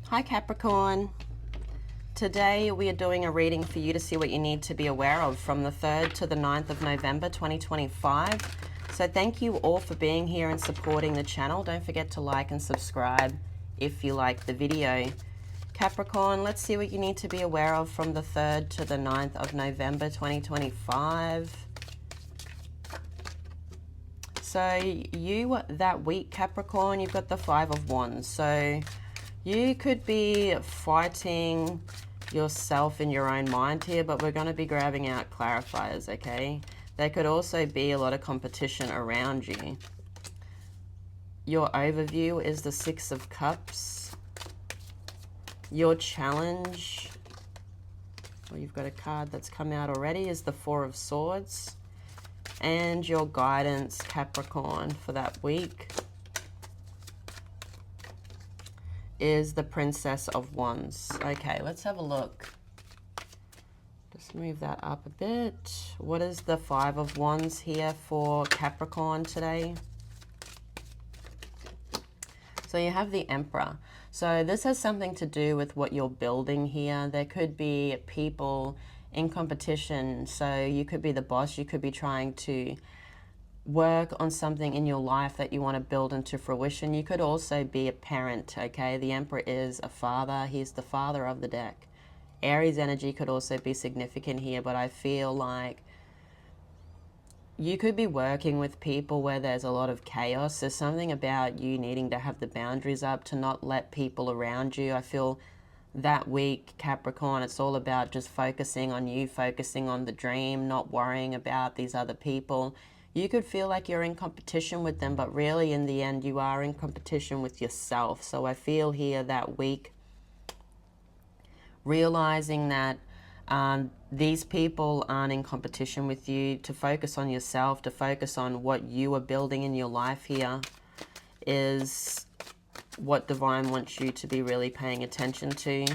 Hi Capricorn. Today we are doing a reading for you to see what you need to be aware of from the 3rd to the 9th of November 2025. So thank you all for being here and supporting the channel. Don't forget to like and subscribe if you like the video. Capricorn, let's see what you need to be aware of from the 3rd to the 9th of November 2025. So you, that week, Capricorn, you've got the 5 of Wands. So you could be fighting yourself in your own mind here, but we're going to be grabbing out clarifiers, okay? There could also be a lot of competition around you. Your overview is the 6 of Cups. Your challenge, well, you've got a card that's come out already, is the 4 of Swords. And your guidance, Capricorn, for that week is the Princess of Wands. Okay, let's have a look. Just move that up a bit. What is the 5 of Wands here for Capricorn today? So you have the Emperor. So this has something to do with what you're building here. There could be people in competition. So you could be the boss. You could be trying to work on something in your life that you want to build into fruition. You could also be a parent, okay? The Emperor is a father. He's the father of the deck. Aries energy could also be significant here, but I feel like you could be working with people where there's a lot of chaos. There's something about you needing to have the boundaries up to not let people around you. I feel that week, Capricorn, it's all about just focusing on you, focusing on the dream, not worrying about these other people. You could feel like you're in competition with them, but really in the end, you are in competition with yourself. So I feel here that week, realizing that these people aren't in competition with you, to focus on yourself, to focus on what you are building in your life here is what Divine wants you to be really paying attention to.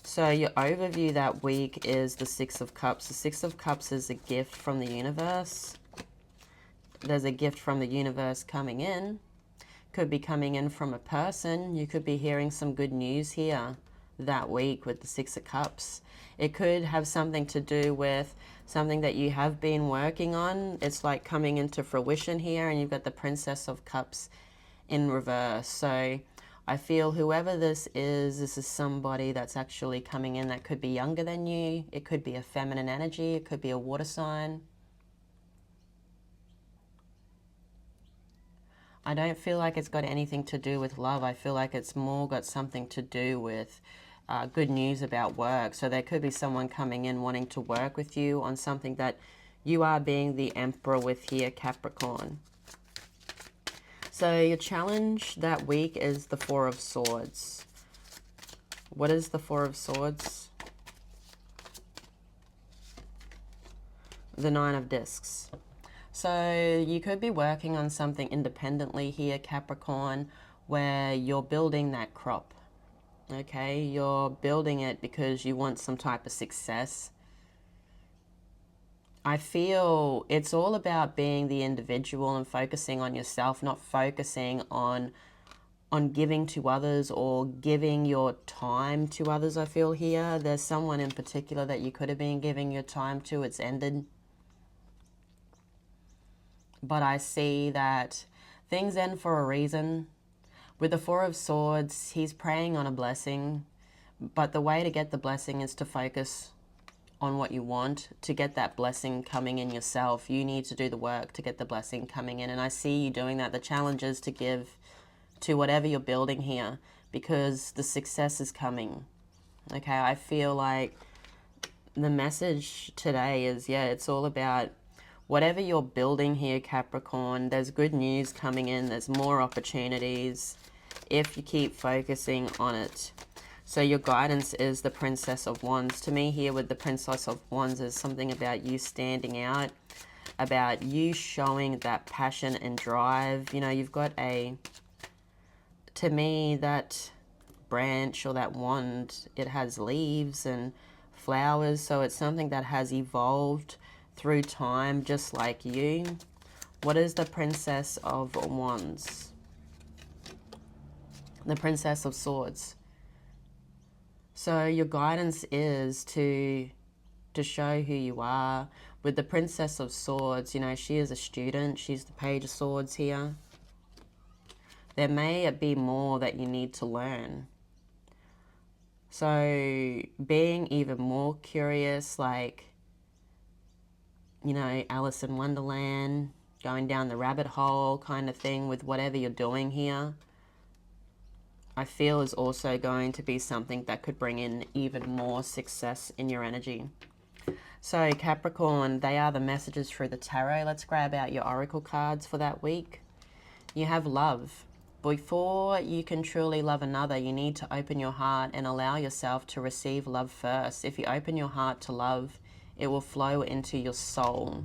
So your overview that week is the 6 of Cups. The 6 of Cups is a gift from the universe. There's a gift from the universe coming in. Could be coming in from a person. You could be hearing some good news here that week with the 6 of Cups. It could have something to do with something that you have been working on. It's like coming into fruition here, and you've got the Princess of Cups in reverse. So I feel whoever this is somebody that's actually coming in that could be younger than you. It could be a feminine energy. It could be a water sign. I don't feel like it's got anything to do with love. I feel like it's more got something to do with good news about work. So there could be someone coming in wanting to work with you on something that you are being the Emperor with here, Capricorn. So your challenge that week is the 4 of Swords. What is the 4 of Swords? The 9 of Discs. So you could be working on something independently here, Capricorn, where you're building that crop. Okay, you're building it because you want some type of success. I feel it's all about being the individual and focusing on yourself, not focusing on giving to others or giving your time to others. I feel here there's someone in particular that you could have been giving your time to. It's ended. But I see that things end for a reason. With the 4 of Swords, he's praying on a blessing, but the way to get the blessing is to focus on what you want. To get that blessing coming in yourself, you need to do the work to get the blessing coming in, and I see you doing that. The challenge is to give to whatever you're building here, because the success is coming. Okay, I feel like the message today is, yeah, it's all about whatever you're building here, Capricorn. There's good news coming in. There's more opportunities if you keep focusing on it. So your guidance is the Princess of Wands. To me here with the Princess of Wands is something about you standing out, about you showing that passion and drive. You know, you've got to me, that branch or that wand, it has leaves and flowers. So it's something that has evolved through time, just like you. What is the Princess of Wands? The Princess of Swords. So your guidance is to show who you are. With the Princess of Swords, you know, she is a student. She's the Page of Swords here. There may be more that you need to learn. So being even more curious, like, you know, Alice in Wonderland, going down the rabbit hole kind of thing with whatever you're doing here, I feel is also going to be something that could bring in even more success in your energy. So Capricorn, they are the messages through the tarot. Let's grab out your oracle cards for that week. You have love. Before you can truly love another, you need to open your heart and allow yourself to receive love first. If you open your heart to love, it will flow into your soul.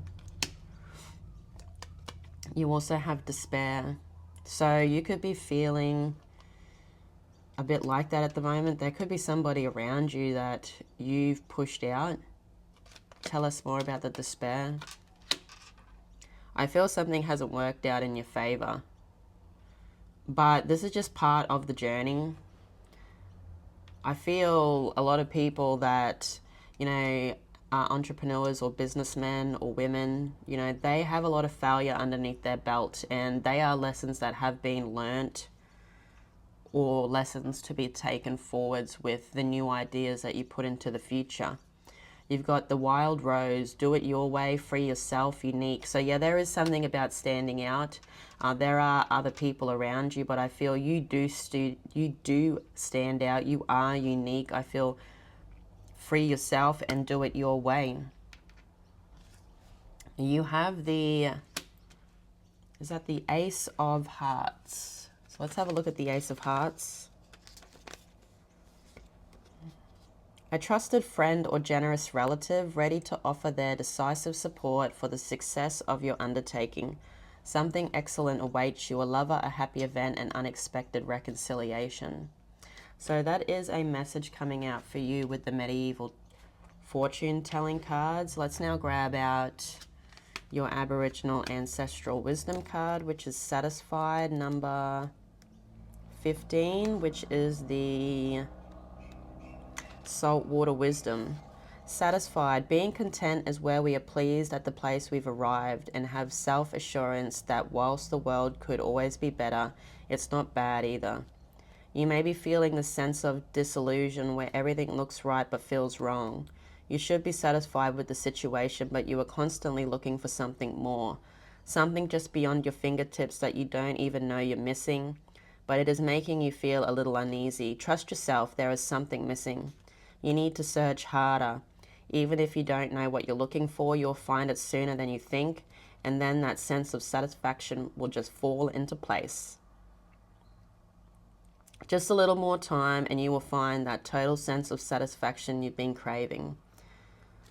You also have despair. So you could be feeling a bit like that at the moment. There could be somebody around you that you've pushed out. Tell us more about the despair. I feel something hasn't worked out in your favor. But this is just part of the journey. I feel a lot of people that, you know, are entrepreneurs or businessmen or women, you know, they have a lot of failure underneath their belt, and they are lessons that have been learnt or lessons to be taken forwards with the new ideas that you put into the future. You've got the wild rose, do it your way, free yourself, unique. So yeah, there is something about standing out. There are other people around you, but I feel you do stand out. You are unique. I feel free yourself and do it your way. You have the, is that the Ace of Hearts? So let's have a look at the Ace of Hearts. A trusted friend or generous relative ready to offer their decisive support for the success of your undertaking. Something excellent awaits you, a lover, a happy event, and unexpected reconciliation. So that is a message coming out for you with the medieval fortune telling cards. Let's now grab out your Aboriginal Ancestral Wisdom card, which is Satisfied, number 15, which is the Saltwater Wisdom. Satisfied, being content is where we are pleased at the place we've arrived and have self-assurance that whilst the world could always be better, it's not bad either. You may be feeling the sense of disillusion where everything looks right but feels wrong. You should be satisfied with the situation, but you are constantly looking for something more. Something just beyond your fingertips that you don't even know you're missing, but it is making you feel a little uneasy. Trust yourself, there is something missing. You need to search harder. Even if you don't know what you're looking for, you'll find it sooner than you think, and then that sense of satisfaction will just fall into place. Just a little more time and you will find that total sense of satisfaction you've been craving.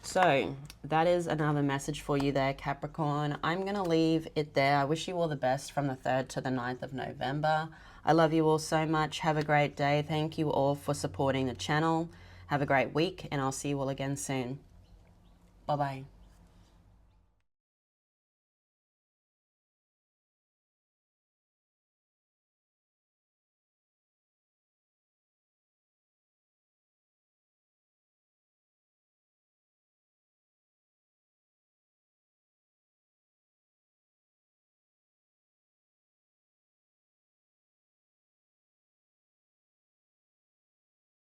So that is another message for you there, Capricorn. I'm going to leave it there. I wish you all the best from the 3rd to the 9th of November. I love you all so much. Have a great day. Thank you all for supporting the channel. Have a great week, and I'll see you all again soon. Bye-bye.